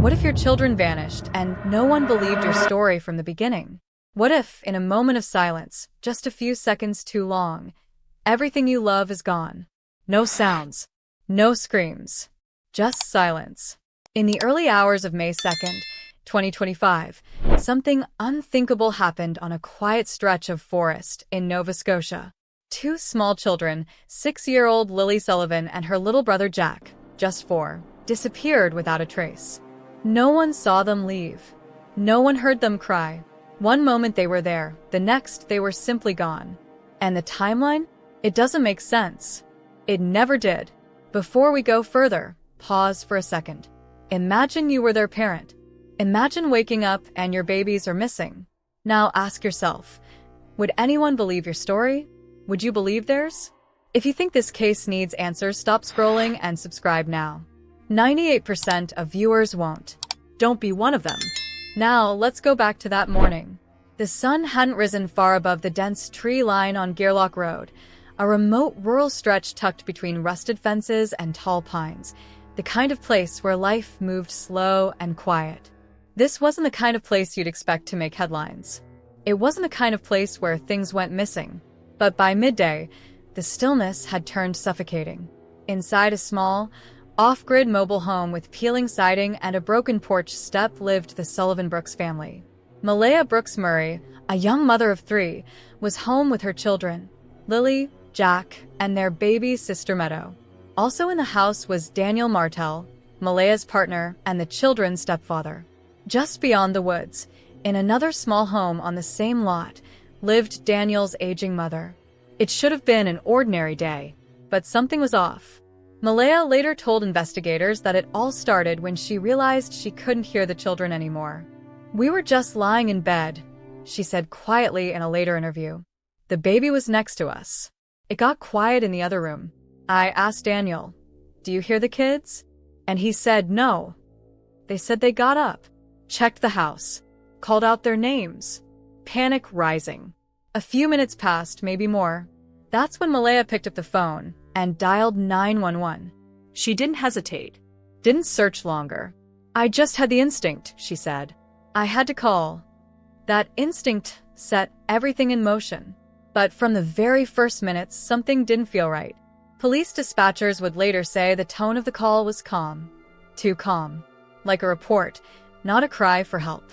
What if your children vanished and no one believed your story from the beginning? What if, in a moment of silence, just a few seconds too long, everything you love is gone? No sounds, no screams, just silence. In the early hours of May 2nd, 2025, something unthinkable happened on a quiet stretch of forest in Nova Scotia. Two small children, 6-year-old Lily Sullivan and her little brother Jack, just 4, disappeared without a trace. No one saw them leave. No one heard them cry. One moment they were there, the next they were simply gone. And the timeline? It doesn't make sense. It never did. Before we go further, pause for a second. Imagine you were their parent. Imagine waking up and your babies are missing. Now ask yourself, would anyone believe your story? Would you believe theirs? If you think this case needs answers, stop scrolling and subscribe now. 98% of viewers won't. Don't be one of them. Now, let's go back to that morning. The sun hadn't risen far above the dense tree line on Gearlock Road, a remote rural stretch tucked between rusted fences and tall pines, the kind of place where life moved slow and quiet. This wasn't the kind of place you'd expect to make headlines. It wasn't the kind of place where things went missing. But by midday, the stillness had turned suffocating. Inside a small, off-grid mobile home with peeling siding and a broken porch step lived the Sullivan Brooks family. Malaya Brooks Murray, a young mother of 3, was home with her children, Lily, Jack, and their baby sister Meadow. Also in the house was Daniel Martell, Malaya's partner and the children's stepfather. Just beyond the woods, in another small home on the same lot, lived Daniel's aging mother. It should have been an ordinary day, but something was off. Malaya later told investigators that it all started when she realized she couldn't hear the children anymore. "We were just lying in bed," she said quietly in a later interview. "The baby was next to us. It got quiet in the other room. I asked Daniel, 'Do you hear the kids?' And he said no. They said they got up, checked the house, called out their names." Panic rising. A few minutes passed, maybe more. That's when Malaya picked up the phone and dialed 911. She didn't hesitate, didn't search longer. "I just had the instinct," she said. "I had to call." That instinct set everything in motion. But from the very first minutes, something didn't feel right. Police dispatchers would later say the tone of the call was calm. Too calm. Like a report, not a cry for help.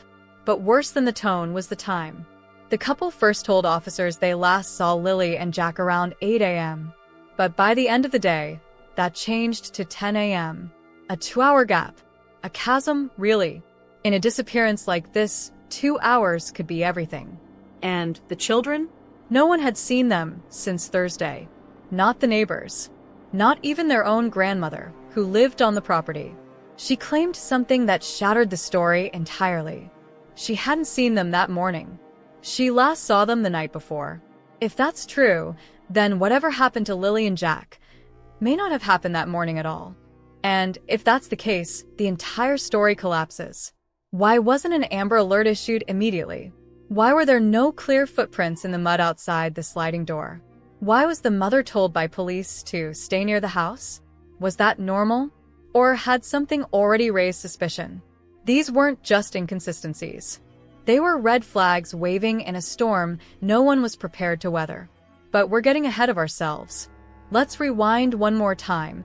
But worse than the tone was the time. The couple first told officers they last saw Lily and Jack around 8 a.m. But by the end of the day, that changed to 10 a.m. A 2-hour gap. A chasm, really. In a disappearance like this, 2 hours could be everything. And the children? No one had seen them since Thursday. Not the neighbors. Not even their own grandmother, who lived on the property. She claimed something that shattered the story entirely. She hadn't seen them that morning. She last saw them the night before. If that's true, then whatever happened to Lily and Jack may not have happened that morning at all. And if that's the case, the entire story collapses. Why wasn't an Amber Alert issued immediately? Why were there no clear footprints in the mud outside the sliding door? Why was the mother told by police to stay near the house? Was that normal? Or had something already raised suspicion? These weren't just inconsistencies. They were red flags waving in a storm no one was prepared to weather. But we're getting ahead of ourselves. Let's rewind one more time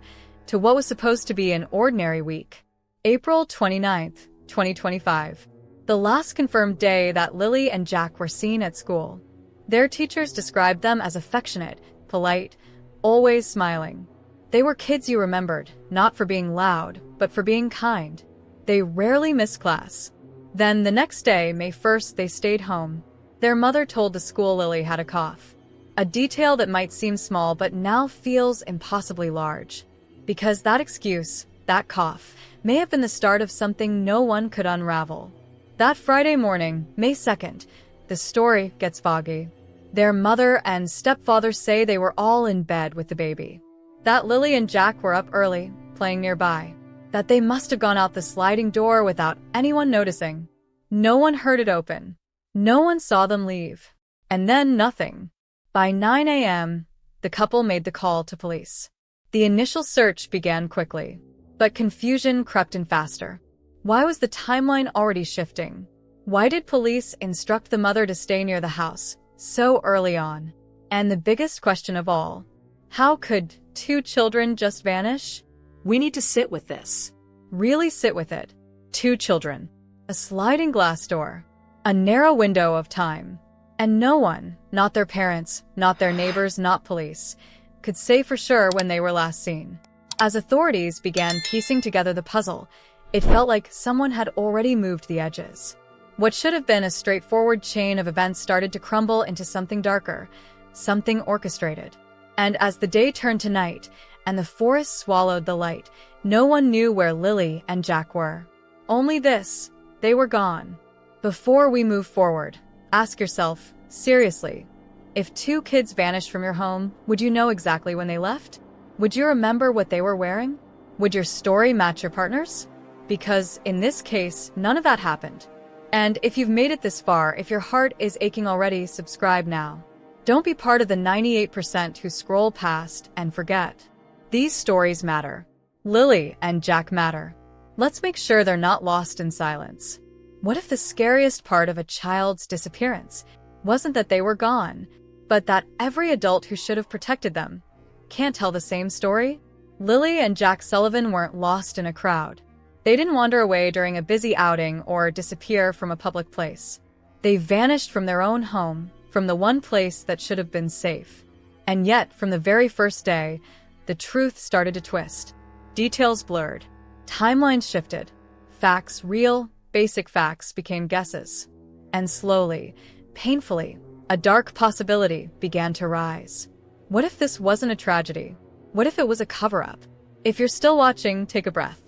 to what was supposed to be an ordinary week. April 29th, 2025. The last confirmed day that Lily and Jack were seen at school. Their teachers described them as affectionate, polite, always smiling. They were kids you remembered, not for being loud, but for being kind. They rarely missed class. Then the next day, May 1st, they stayed home. Their mother told the school Lily had a cough. A detail that might seem small but now feels impossibly large. Because that excuse, that cough, may have been the start of something no one could unravel. That Friday morning, May 2nd, the story gets foggy. Their mother and stepfather say they were all in bed with the baby. That Lily and Jack were up early, playing nearby. That they must have gone out the sliding door without anyone noticing. No one heard it open. No one saw them leave. And then nothing. By 9 a.m., the couple made the call to police. The initial search began quickly, but confusion crept in faster. Why was the timeline already shifting? Why did police instruct the mother to stay near the house so early on? And the biggest question of all, how could 2 children just vanish? We need to sit with this. Really sit with it. 2 children. A sliding glass door. A narrow window of time. And no one, not their parents, not their neighbors, not police, could say for sure when they were last seen. As authorities began piecing together the puzzle, it felt like someone had already moved the edges. What should have been a straightforward chain of events started to crumble into something darker, something orchestrated. And as the day turned to night, and the forest swallowed the light, no one knew where Lily and Jack were. Only this, they were gone. Before we move forward, ask yourself, seriously, if 2 kids vanished from your home, would you know exactly when they left? Would you remember what they were wearing? Would your story match your partner's? Because in this case, none of that happened. And if you've made it this far, if your heart is aching already, subscribe now. Don't be part of the 98% who scroll past and forget. These stories matter. Lily and Jack matter. Let's make sure they're not lost in silence. What if the scariest part of a child's disappearance wasn't that they were gone, but that every adult who should have protected them can't tell the same story? Lily and Jack Sullivan weren't lost in a crowd. They didn't wander away during a busy outing or disappear from a public place. They vanished from their own home, from the one place that should have been safe. And yet, from the very first day, the truth started to twist. Details blurred. Timelines shifted. Facts, real, basic facts, became guesses. And slowly, painfully, a dark possibility began to rise. What if this wasn't a tragedy? What if it was a cover-up? If you're still watching, take a breath.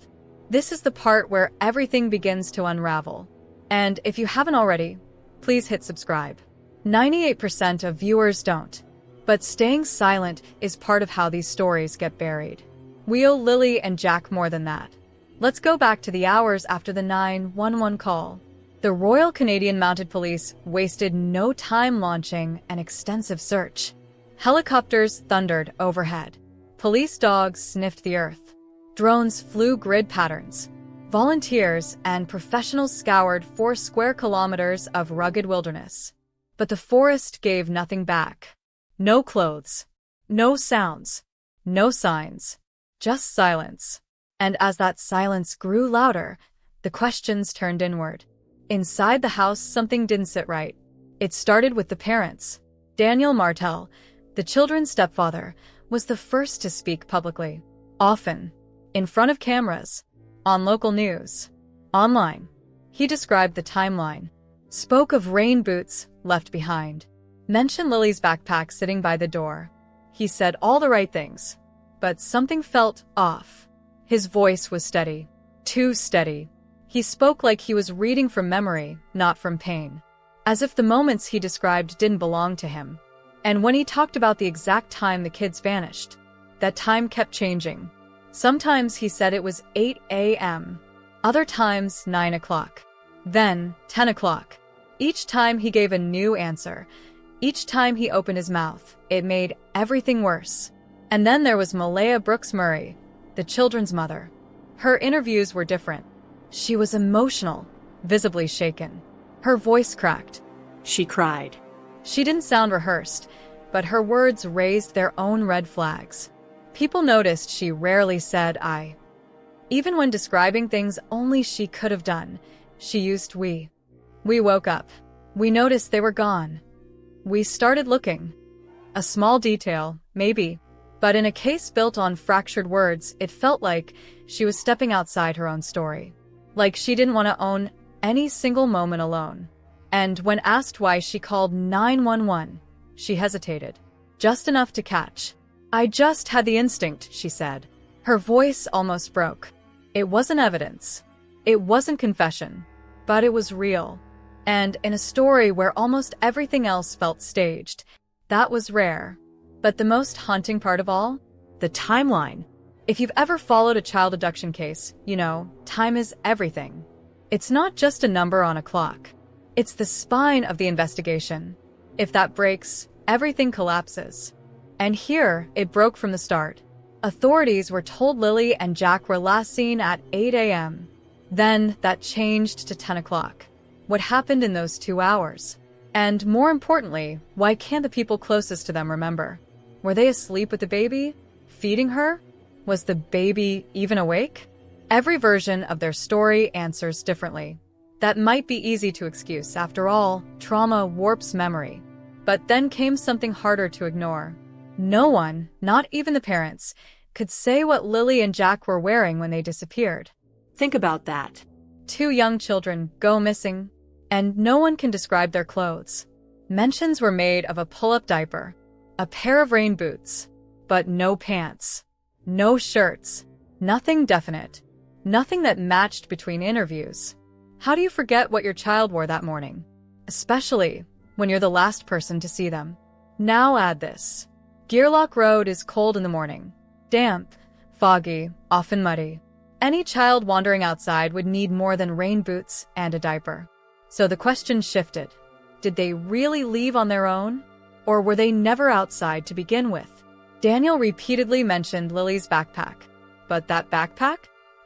This is the part where everything begins to unravel. And if you haven't already, please hit subscribe. 98% of viewers don't. But staying silent is part of how these stories get buried. We owe Lily and Jack more than that. Let's go back to the hours after the 911 call. The Royal Canadian Mounted Police wasted no time launching an extensive search. Helicopters thundered overhead. Police dogs sniffed the earth. Drones flew grid patterns. Volunteers and professionals scoured 4 square kilometers of rugged wilderness. But the forest gave nothing back. No clothes. No sounds. No signs. Just silence. And as that silence grew louder, the questions turned inward. Inside the house, something didn't sit right. It started with the parents. Daniel Martel, the children's stepfather, was the first to speak publicly. Often. In front of cameras. On local news. Online. He described the timeline. Spoke of rain boots left behind. Mentioned Lily's backpack sitting by the door. He said all the right things. But something felt off. His voice was steady. Too steady. He spoke like he was reading from memory, not from pain. As if the moments he described didn't belong to him. And when he talked about the exact time the kids vanished, that time kept changing. Sometimes he said it was 8 a.m., other times 9 o'clock, then 10 o'clock. Each time he gave a new answer. Each time he opened his mouth, it made everything worse. And then there was Malaya Brooks Murray, the children's mother. Her interviews were different. She was emotional, visibly shaken. Her voice cracked. She cried. She didn't sound rehearsed, but her words raised their own red flags. People noticed she rarely said I. Even when describing things only she could have done, she used we. We woke up. We noticed they were gone. We started looking. A small detail, maybe, but in a case built on fractured words, it felt like she was stepping outside her own story. Like she didn't want to own any single moment alone. And when asked why she called 911, she hesitated. Just enough to catch. I just had the instinct, she said. Her voice almost broke. It wasn't evidence. It wasn't confession. But it was real. And in a story where almost everything else felt staged, that was rare. But the most haunting part of all? The timeline. If you've ever followed a child abduction case, you know, time is everything. It's not just a number on a clock. It's the spine of the investigation. If that breaks, everything collapses. And here, it broke from the start. Authorities were told Lily and Jack were last seen at 8 a.m. Then that changed to 10 o'clock. What happened in those 2 hours? And more importantly, why can't the people closest to them remember? Were they asleep with the baby? Feeding her? Was the baby even awake? Every version of their story answers differently. That might be easy to excuse. After all, trauma warps memory. But then came something harder to ignore. No one, not even the parents, could say what Lily and Jack were wearing when they disappeared. Think about that. 2 young children go missing, and no one can describe their clothes. Mentions were made of a pull-up diaper, a pair of rain boots, but no pants, no shirts, nothing definite, nothing that matched between interviews. How do you forget what your child wore that morning? Especially when you're the last person to see them. Now add this. Gearlock Road is cold in the morning, damp, foggy, often muddy. Any child wandering outside would need more than rain boots and a diaper. So the question shifted. Did they really leave on their own? Or were they never outside to begin with? Daniel repeatedly mentioned Lily's backpack. But that backpack?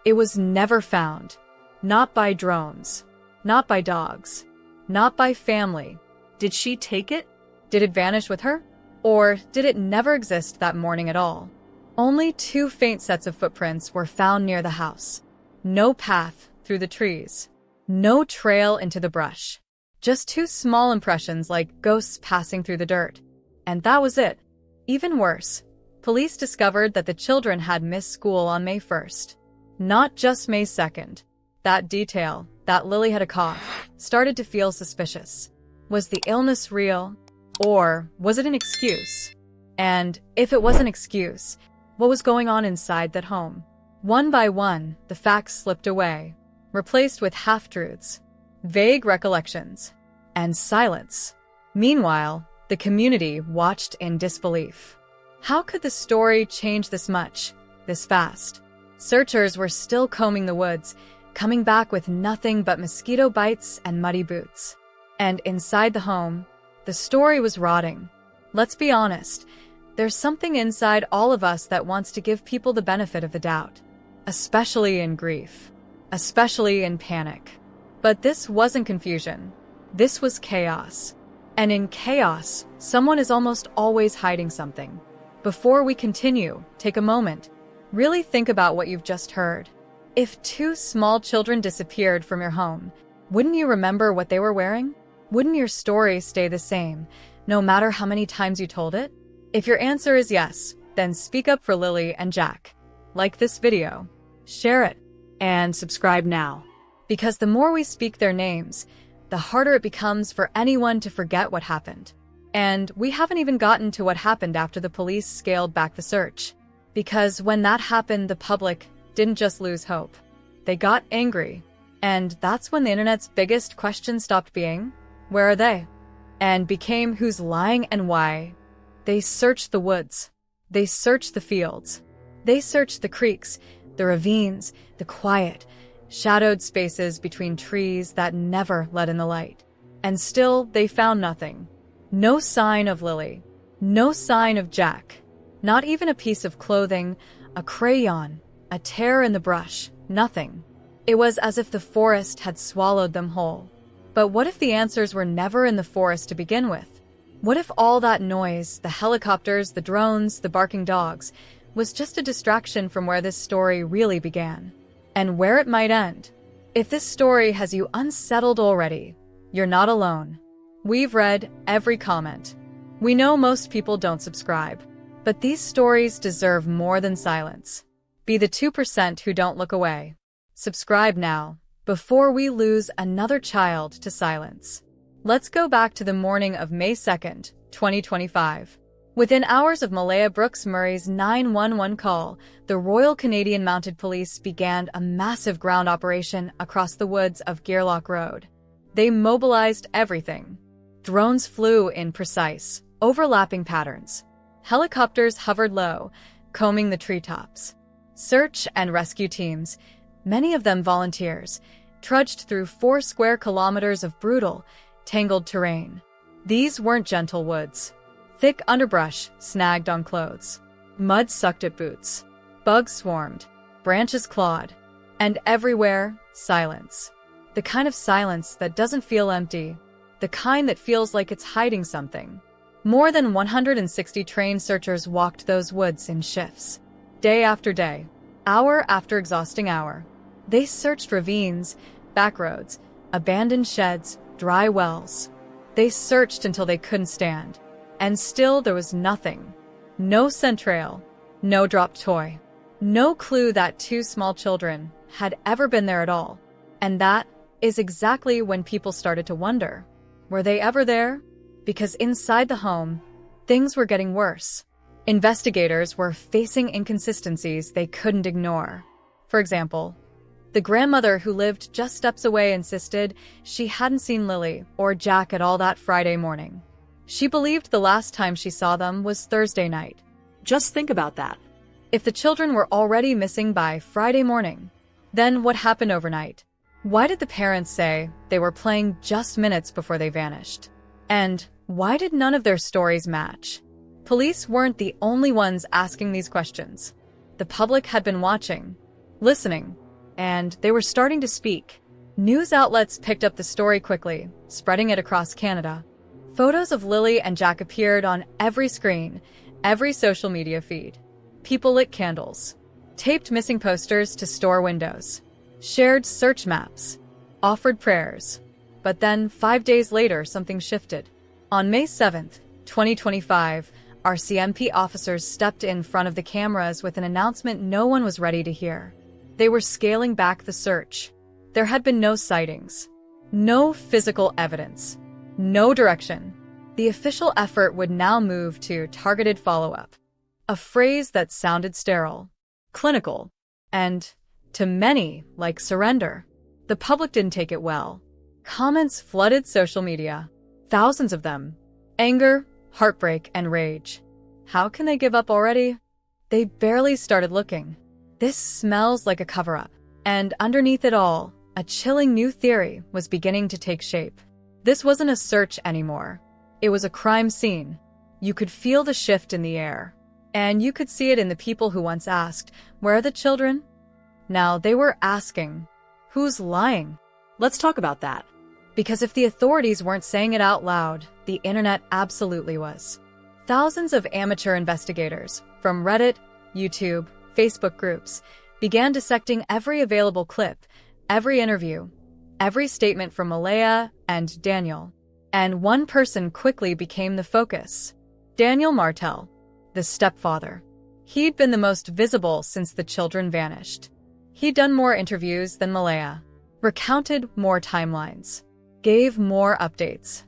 It was never found. Not by drones. Not by dogs. Not by family. Did she take it? Did it vanish with her? Or did it never exist that morning at all? Only 2 faint sets of footprints were found near the house. No path through the trees. No trail into the brush. Just 2 small impressions like ghosts passing through the dirt. And that was it. Even worse, police discovered that the children had missed school on May 1st. Not just May 2nd. That detail, that Lily had a cough, started to feel suspicious. Was the illness real? Or was it an excuse? And if it was an excuse, what was going on inside that home? One by one, the facts slipped away, replaced with half-truths, vague recollections, and silence. Meanwhile, the community watched in disbelief. How could the story change this much, this fast? Searchers were still combing the woods, coming back with nothing but mosquito bites and muddy boots. And inside the home, the story was rotting. Let's be honest, there's something inside all of us that wants to give people the benefit of the doubt, especially in grief, especially in panic. But this wasn't confusion. This was chaos. And in chaos, someone is almost always hiding something. Before we continue, take a moment. Really think about what you've just heard. If 2 small children disappeared from your home, wouldn't you remember what they were wearing? Wouldn't your story stay the same, no matter how many times you told it? If your answer is yes, then speak up for Lily and Jack. Like this video, share it, And subscribe now. because the more we speak their names, the harder it becomes for anyone to forget what happened. And we haven't even gotten to what happened after the police scaled back the search. Because when that happened, the public didn't just lose hope. They got angry. And that's when the internet's biggest question stopped being, where are they? And became who's lying and why. They searched the woods. They searched the fields. They searched the creeks, the ravines, the quiet, shadowed spaces between trees that never let in the light. And still, they found nothing. No sign of Lily. No sign of Jack. Not even a piece of clothing, a crayon, a tear in the brush. Nothing. It was as if the forest had swallowed them whole. But what if the answers were never in the forest to begin with? What if all that noise, the helicopters, the drones, the barking dogs, was just a distraction from where this story really began? And where it might end? If this story has you unsettled already, you're not alone. We've read every comment. We know most people don't subscribe, but these stories deserve more than silence. Be the 2% who don't look away. Subscribe now, before we lose another child to silence. Let's go back to the morning of May 2nd, 2025. Within hours of Malaya Brooks Murray's 911 call, the Royal Canadian Mounted Police began a massive ground operation across the woods of Gearlock Road. They mobilized everything. Drones flew in precise, overlapping patterns. Helicopters hovered low, combing the treetops. Search and rescue teams, many of them volunteers, trudged through 4 square kilometers of brutal, tangled terrain. These weren't gentle woods. Thick underbrush snagged on clothes. Mud sucked at boots. Bugs swarmed. Branches clawed. And everywhere, silence. The kind of silence that doesn't feel empty, the kind that feels like it's hiding something. More than 160 trained searchers walked those woods in shifts, day after day, hour after exhausting hour. They searched ravines, back roads, abandoned sheds, dry wells. They searched until they couldn't stand. And still there was nothing. No scent trail, no dropped toy, no clue that two small children had ever been there at all. And that is exactly when people started to wonder, were they ever there? Because inside the home, things were getting worse. Investigators were facing inconsistencies they couldn't ignore. For example, the grandmother who lived just steps away insisted she hadn't seen Lily or Jack at all that Friday morning. She believed the last time she saw them was Thursday night. Just think about that. If the children were already missing by Friday morning, then what happened overnight? Why did the parents say they were playing just minutes before they vanished? And why did none of their stories match? Police weren't the only ones asking these questions. The public had been watching, listening, and they were starting to speak. News outlets picked up the story quickly, spreading it across Canada. Photos of Lily and Jack appeared on every screen, every social media feed. People lit candles, taped missing posters to store windows, shared search maps, offered prayers. But then, 5 days later, something shifted. On May 7th, 2025, RCMP officers stepped in front of the cameras with an announcement no one was ready to hear. They were scaling back the search. There had been no sightings, no physical evidence, no direction. The official effort would now move to targeted follow-up, a phrase that sounded sterile, clinical, and, to many, like surrender. The public didn't take it well. Comments flooded social media, thousands of them. Anger, heartbreak, and rage. How can they give up already? They barely started looking. This smells like a cover-up. And underneath it all, a chilling new theory was beginning to take shape. This wasn't a search anymore. It was a crime scene. You could feel the shift in the air. And you could see it in the people who once asked, "Where are the children?" Now they were asking, "Who's lying?" Let's talk about that. Because if the authorities weren't saying it out loud, the internet absolutely was. Thousands of amateur investigators, from Reddit, YouTube, Facebook groups, began dissecting every available clip, every interview, every statement from Malaya and Daniel. And one person quickly became the focus. Daniel Martel, the stepfather. He'd been the most visible since the children vanished. He'd done more interviews than Malaya, recounted more timelines, gave more updates.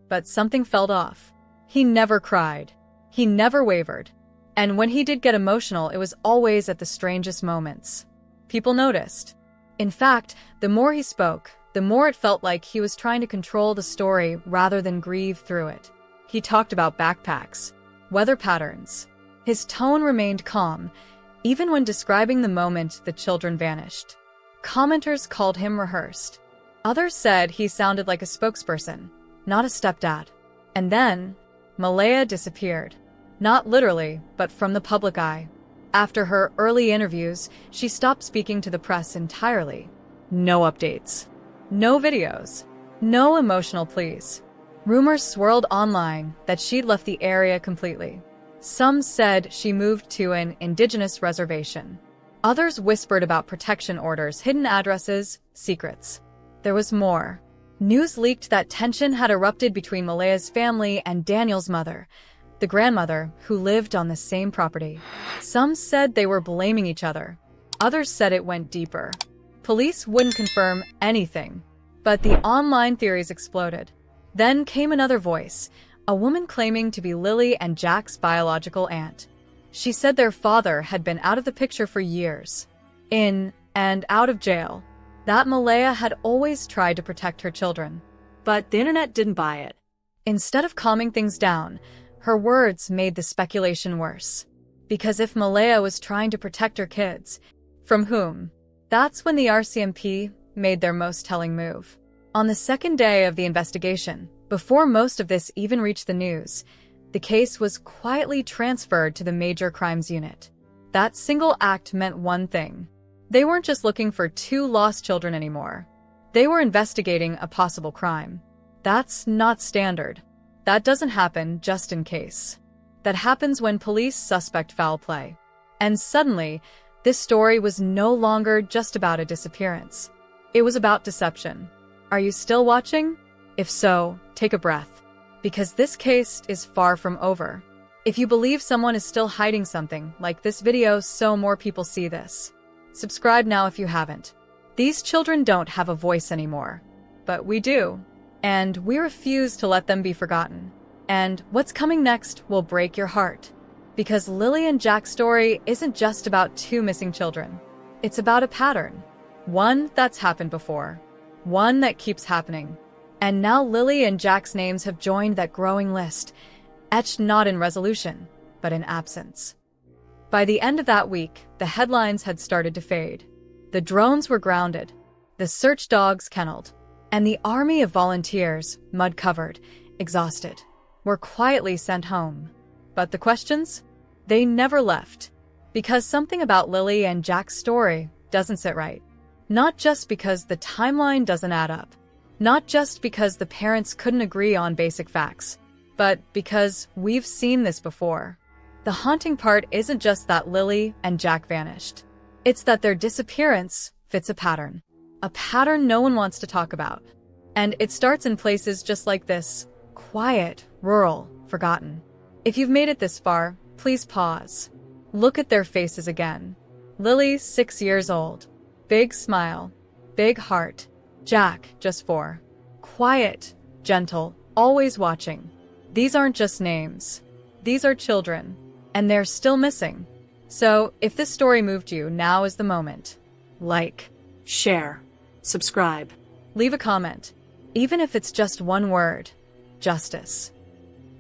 But something felt off. He never cried. He never wavered. And when he did get emotional, it was always at the strangest moments. People noticed. In fact, the more he spoke, the more it felt like he was trying to control the story rather than grieve through it. He talked about backpacks, weather patterns. His tone remained calm, even when describing the moment the children vanished. Commenters called him rehearsed. Others said he sounded like a spokesperson, not a stepdad. And then, Malaya disappeared. Not literally, but from the public eye. After her early interviews, she stopped speaking to the press entirely. No updates. No videos. No emotional pleas. Rumors swirled online that she'd left the area completely. Some said she moved to an indigenous reservation. Others whispered about protection orders, hidden addresses, secrets. There was more. News leaked that tension had erupted between Malaya's family and Daniel's mother, the grandmother who lived on the same property. Some said they were blaming each other. Others said it went deeper. Police wouldn't confirm anything, but the online theories exploded. Then came another voice, a woman claiming to be Lily and Jack's biological aunt. She said their father had been out of the picture for years, in and out of jail, that Malaya had always tried to protect her children. But the internet didn't buy it. Instead of calming things down, her words made the speculation worse. Because if Malaya was trying to protect her kids, from whom? That's when the RCMP made their most telling move. On the second day of the investigation, before most of this even reached the news, the case was quietly transferred to the Major Crimes Unit. That single act meant one thing. They weren't just looking for two lost children anymore. They were investigating a possible crime. That's not standard. That doesn't happen just in case. That happens when police suspect foul play. And suddenly, this story was no longer just about a disappearance. It was about deception. Are you still watching? If so, take a breath. Because this case is far from over. If you believe someone is still hiding something, like this video so more people see this. Subscribe now if you haven't. These children don't have a voice anymore. But we do. And we refuse to let them be forgotten. And what's coming next will break your heart. Because Lily and Jack's story isn't just about two missing children. It's about a pattern. One that's happened before. One that keeps happening. And now Lily and Jack's names have joined that growing list, etched not in resolution, but in absence. By the end of that week, the headlines had started to fade. The drones were grounded, the search dogs kenneled, and the army of volunteers, mud-covered, exhausted, were quietly sent home. But the questions? They never left. Because something about Lily and Jack's story doesn't sit right. Not just because the timeline doesn't add up. Not just because the parents couldn't agree on basic facts. But because we've seen this before. The haunting part isn't just that Lily and Jack vanished. It's that their disappearance fits a pattern. A pattern no one wants to talk about. And it starts in places just like this. Quiet, rural, forgotten. If you've made it this far, please pause. Look at their faces again. Lily, 6 years old. Big smile. Big heart. Jack, just 4. Quiet, gentle, always watching. These aren't just names. These are children. And they're still missing. So, if this story moved you, now is the moment. Like, Share. Subscribe. leave a comment. Even if it's just one word. Justice.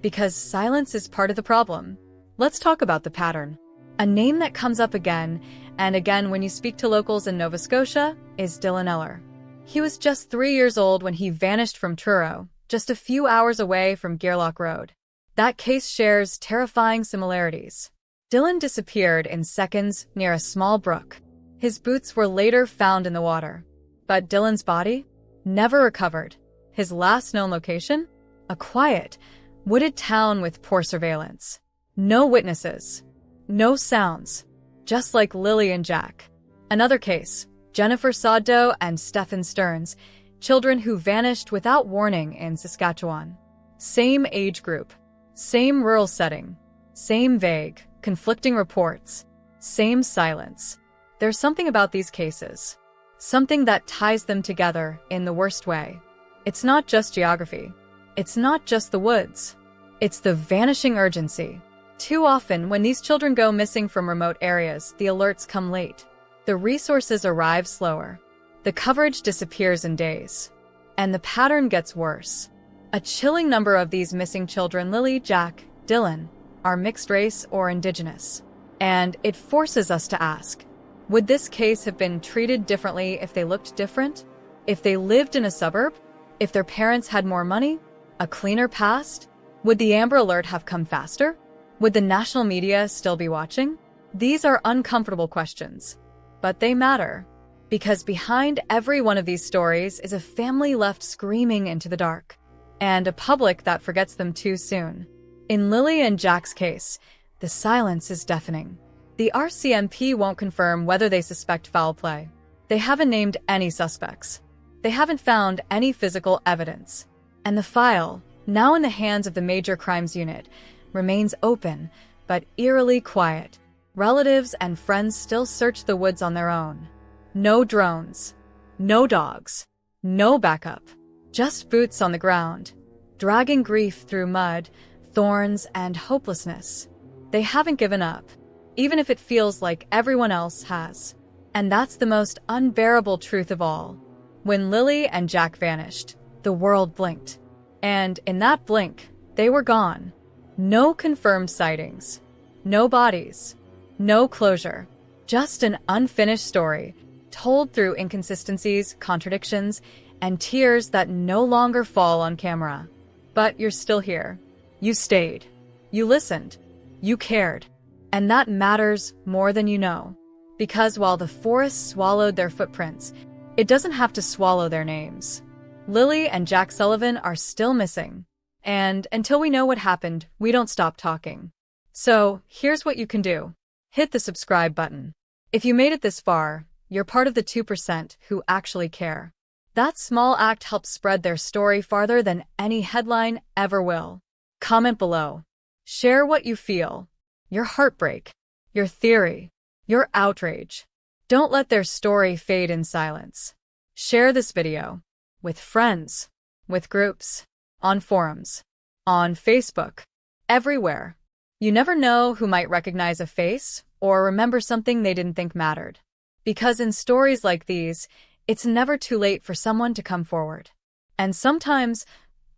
Because silence is part of the problem. Let's talk about the pattern. A name that comes up again and again when you speak to locals in Nova Scotia is Dylan Eller. He was just 3 years old when he vanished from Truro, just a few hours away from Gairloch Road. That case shares terrifying similarities. Dylan disappeared in seconds near a small brook. His boots were later found in the water. But Dylan's body? Never recovered. His last known location? A quiet, wooded town with poor surveillance. No witnesses. No sounds. Just like Lily and Jack. Another case, Jennifer Soddo and Stephen Stearns, children who vanished without warning in Saskatchewan. Same age group. Same rural setting. Same vague, conflicting reports. Same silence. There's something about these cases. Something that ties them together in the worst way. It's not just geography. It's not just the woods. It's the vanishing urgency. Too often, when these children go missing from remote areas, the alerts come late. The resources arrive slower. The coverage disappears in days. And the pattern gets worse. A chilling number of these missing children, Lily, Jack, Dylan, are mixed race or indigenous. And it forces us to ask, would this case have been treated differently if they looked different? If they lived in a suburb? If their parents had more money? A cleaner past? Would the Amber Alert have come faster? Would the national media still be watching? These are uncomfortable questions. But they matter. Because behind every one of these stories is a family left screaming into the dark. And a public that forgets them too soon. In Lily and Jack's case, the silence is deafening. The RCMP won't confirm whether they suspect foul play. They haven't named any suspects. They haven't found any physical evidence. And the file, now in the hands of the Major Crimes Unit, remains open, but eerily quiet. Relatives and friends still search the woods on their own. No drones. No dogs. No backup. Just boots on the ground, dragging grief through mud, thorns, and hopelessness. They haven't given up, even if it feels like everyone else has. And that's the most unbearable truth of all. When Lily and Jack vanished, the world blinked. And in that blink, they were gone. No confirmed sightings. No bodies. No closure. Just an unfinished story, told through inconsistencies, contradictions, and tears that no longer fall on camera. But you're still here. You stayed. You listened. You cared. And that matters more than you know. Because while the forest swallowed their footprints, it doesn't have to swallow their names. Lily and Jack Sullivan are still missing. And until we know what happened, we don't stop talking. So, here's what you can do. Hit the subscribe button. If you made it this far, you're part of the 2% who actually care. That small act helps spread their story farther than any headline ever will. Comment below. Share what you feel. Your heartbreak. Your theory. Your outrage. Don't let their story fade in silence. Share this video. With friends. With groups. On forums. On Facebook. Everywhere. You never know who might recognize a face or remember something they didn't think mattered. Because in stories like these, it's never too late for someone to come forward. And sometimes,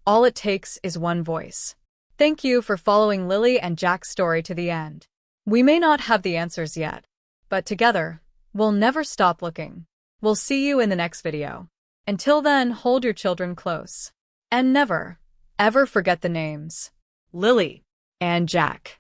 all it takes is one voice. Thank you for following Lily and Jack's story to the end. We may not have the answers yet, but together, we'll never stop looking. We'll see you in the next video. Until then, hold your children close. And never, ever forget the names. Lily and Jack.